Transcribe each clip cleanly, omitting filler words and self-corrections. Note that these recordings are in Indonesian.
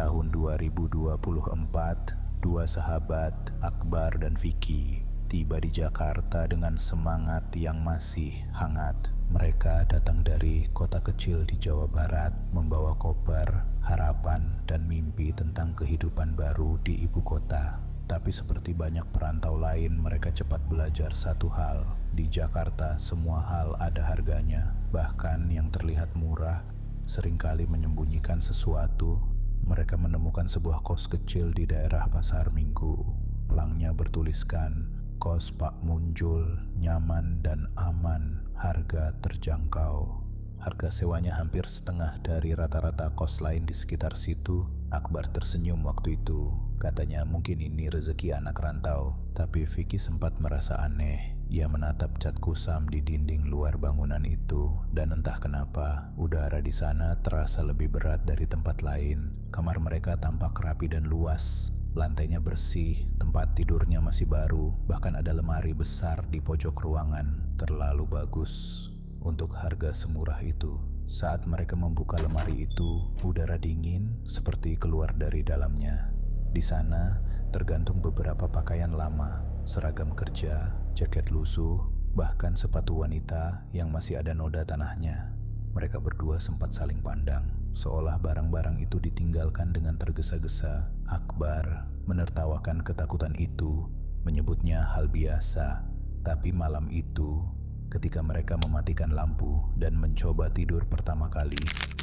tahun 2024, dua sahabat, Akbar dan Vicky, tiba di Jakarta dengan semangat yang masih hangat. Mereka datang dari kota kecil di Jawa Barat, membawa koper, harapan, dan mimpi tentang kehidupan baru di ibu kota. Tapi seperti banyak perantau lain, mereka cepat belajar satu hal. Di Jakarta, semua hal ada harganya. Bahkan yang terlihat murah seringkali menyembunyikan sesuatu. Mereka menemukan sebuah kos kecil di daerah Pasar Minggu. Pelangnya bertuliskan, "Kos Pak Munjul, nyaman dan aman, harga terjangkau." Harga sewanya hampir setengah dari rata-rata kos lain di sekitar situ. Akbar tersenyum waktu itu. Katanya mungkin ini rezeki anak rantau. Tapi Vicky sempat merasa aneh. Ia menatap cat kusam di dinding luar bangunan itu. Dan entah kenapa, udara di sana terasa lebih berat dari tempat lain. Kamar mereka tampak rapi dan luas. Lantainya bersih, tempat tidurnya masih baru. Bahkan ada lemari besar di pojok ruangan. Terlalu bagus untuk harga semurah itu. Saat mereka membuka lemari itu, udara dingin seperti keluar dari dalamnya. Di sana tergantung beberapa pakaian lama, seragam kerja, jaket lusuh, bahkan sepatu wanita yang masih ada noda tanahnya. Mereka berdua sempat saling pandang, seolah barang-barang itu ditinggalkan dengan tergesa-gesa. Akbar menertawakan ketakutan itu, menyebutnya hal biasa. Tapi malam itu, ketika mereka mematikan lampu dan mencoba tidur pertama kali,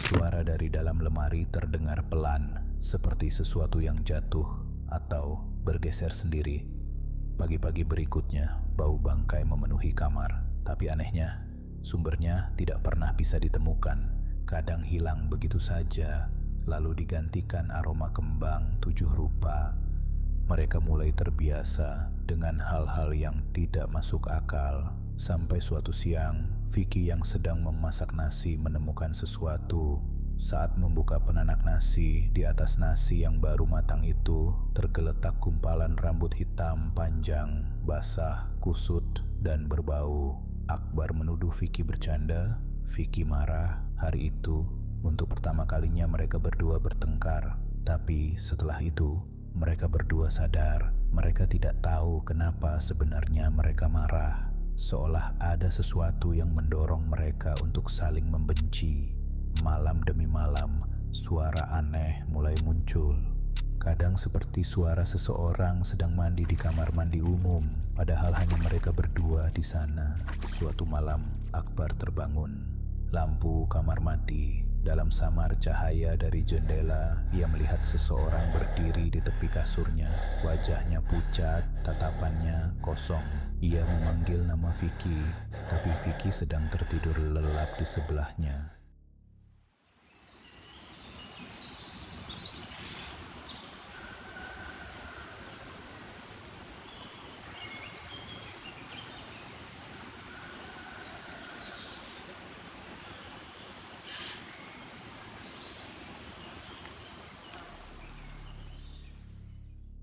suara dari dalam lemari terdengar pelan, seperti sesuatu yang jatuh atau bergeser sendiri. Pagi-pagi berikutnya, bau bangkai memenuhi kamar. Tapi anehnya, sumbernya tidak pernah bisa ditemukan. Kadang hilang begitu saja, lalu digantikan aroma kembang 7 rupa. Mereka mulai terbiasa dengan hal-hal yang tidak masuk akal. Sampai suatu siang, Vicky yang sedang memasak nasi menemukan sesuatu. Saat membuka penanak nasi, di atas nasi yang baru matang itu tergeletak gumpalan rambut hitam panjang, basah, kusut, dan berbau. Akbar menuduh Vicky bercanda. Vicky marah. Hari itu, untuk pertama kalinya mereka berdua bertengkar. Tapi setelah itu, mereka berdua sadar mereka tidak tahu kenapa sebenarnya mereka marah. Seolah ada sesuatu yang mendorong mereka untuk saling membenci. Malam demi malam, suara aneh mulai muncul. Kadang seperti suara seseorang sedang mandi di kamar mandi umum, padahal hanya mereka berdua di sana. Suatu malam, Akbar terbangun. Lampu kamar mati. Dalam samar cahaya dari jendela, ia melihat seseorang berdiri di tepi kasurnya. Wajahnya pucat, tatapannya kosong. Ia memanggil nama Vicky, tapi Vicky sedang tertidur lelap di sebelahnya.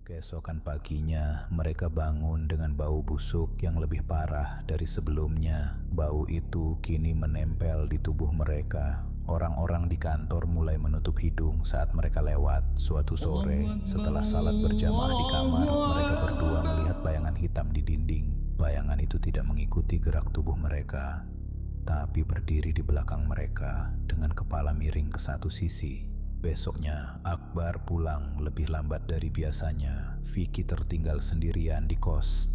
Keesokan paginya, mereka bangun dengan bau busuk yang lebih parah dari sebelumnya. Bau itu kini menempel di tubuh mereka. Orang-orang di kantor mulai menutup hidung saat mereka lewat. Suatu sore, setelah salat berjamaah di kamar, mereka berdua melihat bayangan hitam di dinding. Bayangan itu tidak mengikuti gerak tubuh mereka, tapi berdiri di belakang mereka dengan kepala miring ke satu sisi. Besoknya, Akbar pulang lebih lambat dari biasanya. Vicky tertinggal sendirian di kos.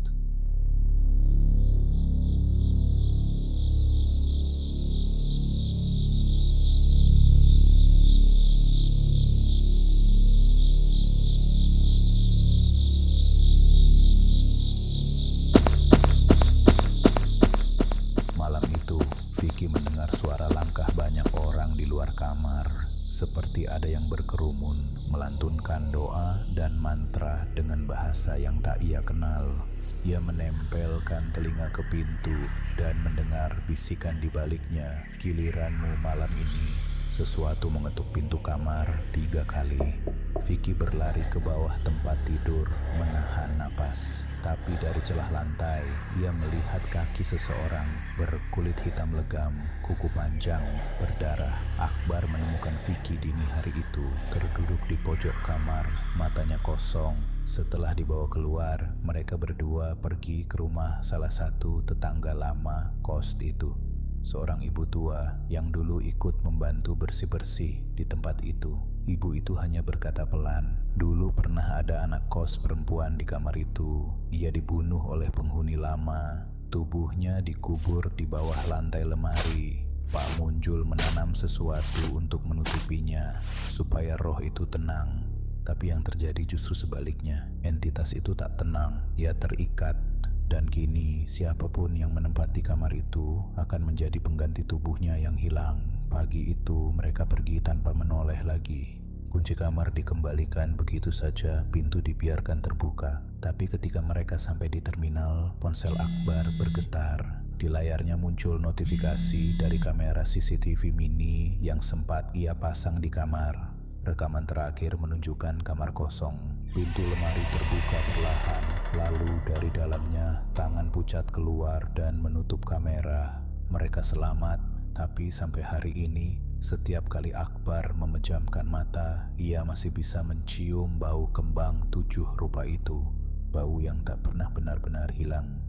Malam itu, Vicky mendengar suara langkah banyak orang di luar kamar. Seperti ada yang berkerumun, melantunkan doa dan mantra dengan bahasa yang tak ia kenal. Ia menempelkan telinga ke pintu dan mendengar bisikan di baliknya. "Giliranmu malam ini." Sesuatu mengetuk pintu kamar 3 kali. Vicky berlari ke bawah tempat tidur, menahan napas. Tapi dari celah lantai, ia melihat kaki seseorang berkulit hitam legam, kuku panjang, berdarah. Akbar menemukan Vicky dini hari itu terduduk di pojok kamar, matanya kosong. Setelah dibawa keluar, mereka berdua pergi ke rumah salah satu tetangga lama kos itu. Seorang ibu tua yang dulu ikut membantu bersih-bersih di tempat itu. Ibu itu hanya berkata pelan, "Dulu pernah ada anak kos perempuan di kamar itu. Ia dibunuh oleh penghuni lama. Tubuhnya dikubur di bawah lantai lemari. Pak Munjul menanam sesuatu untuk menutupinya, supaya roh itu tenang. Tapi yang terjadi justru sebaliknya. Entitas itu tak tenang, ia terikat. Dan kini siapapun yang menempati kamar itu akan menjadi pengganti tubuhnya yang hilang." Pagi itu mereka pergi tanpa menoleh lagi. Kunci kamar dikembalikan begitu saja, pintu dibiarkan terbuka. Tapi ketika mereka sampai di terminal, ponsel Akbar bergetar. Di layarnya muncul notifikasi dari kamera CCTV mini yang sempat ia pasang di kamar. Rekaman terakhir menunjukkan kamar kosong. Pintu lemari terbuka perlahan, lalu dari dalamnya tangan pucat keluar dan menutup kamera. Mereka selamat, tapi sampai hari ini, setiap kali Akbar memejamkan mata, ia masih bisa mencium bau kembang 7 rupa itu. Bau yang tak pernah benar-benar hilang.